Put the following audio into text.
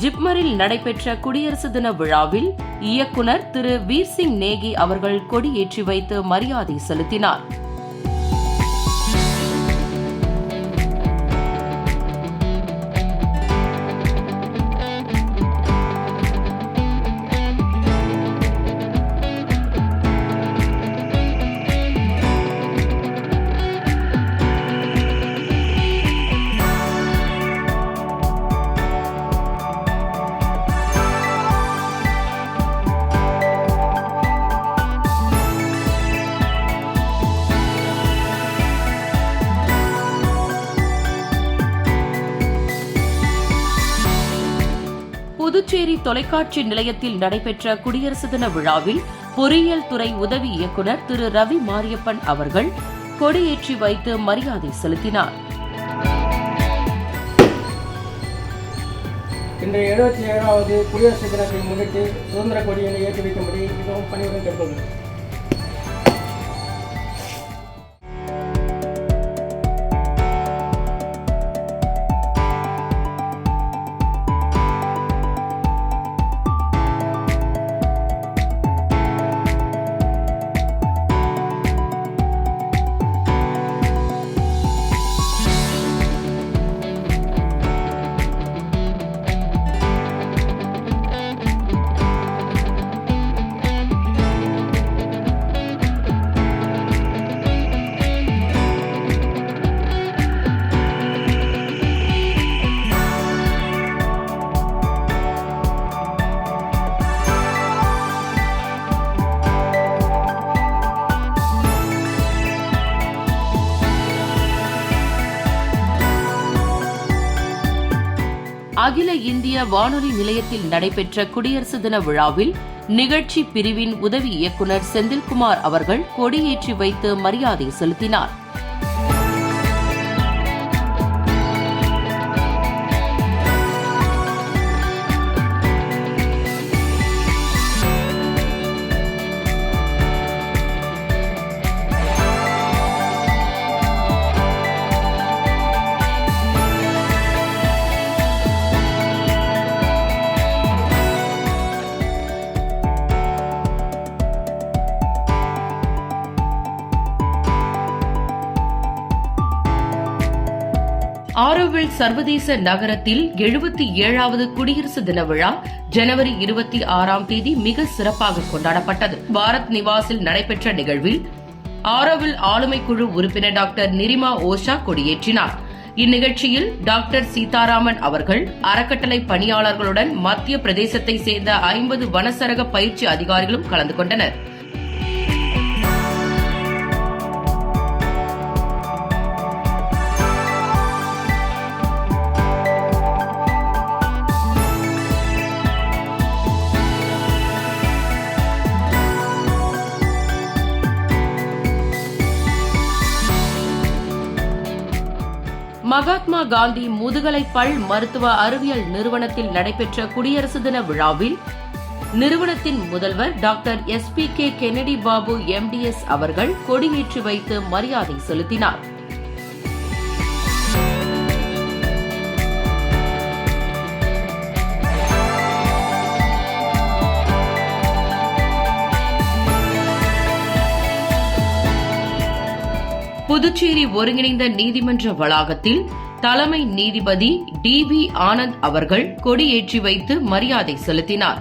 ஜிப்மரில் நடைபெற்ற குடியரசு தின விழாவில் இயக்குநர் திரு வீர்சிங் நேகி அவர்கள் கொடியேற்றி வைத்து மரியாதை செலுத்தினார். புதுச்சேரி தொலைக்காட்சி நிலையத்தில் நடைபெற்ற குடியரசு தின விழாவில் பொறியியல் துறை உதவி இயக்குநர் திரு ரவி மாரியப்பன் அவர்கள் கொடியேற்றி வைத்து மரியாதை செலுத்தினார். இன்றைய 77வது குடியரசு தினத்தை முன்னிட்டு சுதந்திர கொடியினை ஏற்றி வைக்கும்படி மிகவும் பணிவுடன் கேட்பது. அகில இந்திய வானொலி நிலையத்தில் நடைபெற்ற குடியரசு தின விழாவில் நிகழ்ச்சி பிரிவின் உதவி இயக்குநர் செந்தில்குமார் அவர்கள் கொடியேற்றி வைத்து மரியாதை செலுத்தினார். ஆரோவில் சர்வதேச நகரத்தில் 77வது குடியரசு தின விழா ஜனவரி 26ஆம் தேதி மிக சிறப்பாக கொண்டாடப்பட்டது. பாரத் நிவாசில் நடைபெற்ற நிகழ்வில் ஆரோவில் ஆளுமை குழு உறுப்பினர் டாக்டர் நிரிமா ஓஷா கொடியேற்றினார். இந்நிகழ்ச்சியில் டாக்டர் சீதாராமன் அவர்கள் அறக்கட்டளை பணியாளர்களுடன் மத்திய பிரதேசத்தை சேர்ந்த 50 வனசரக பயிற்சி அதிகாரிகளும் கலந்து கொண்டனர். மகாத்மா காந்தி முதுகலை பல் மருத்துவ அறிவியல் நிறுவனத்தில் நடைபெற்ற குடியரசு தின விழாவில் நிறுவனத்தின் முதல்வர் doctor SPK Kennedy Babu MDS அவர்கள் கொடியேற்றி வைத்து மரியாதை செலுத்தினார். புதுச்சேரி ஒருங்கிணைந்த நீதிமன்ற வளாகத்தில் தலைமை நீதிபதி DV ஆனந்த் அவர்கள் கொடியேற்றி வைத்து மரியாதை செலுத்தினார்.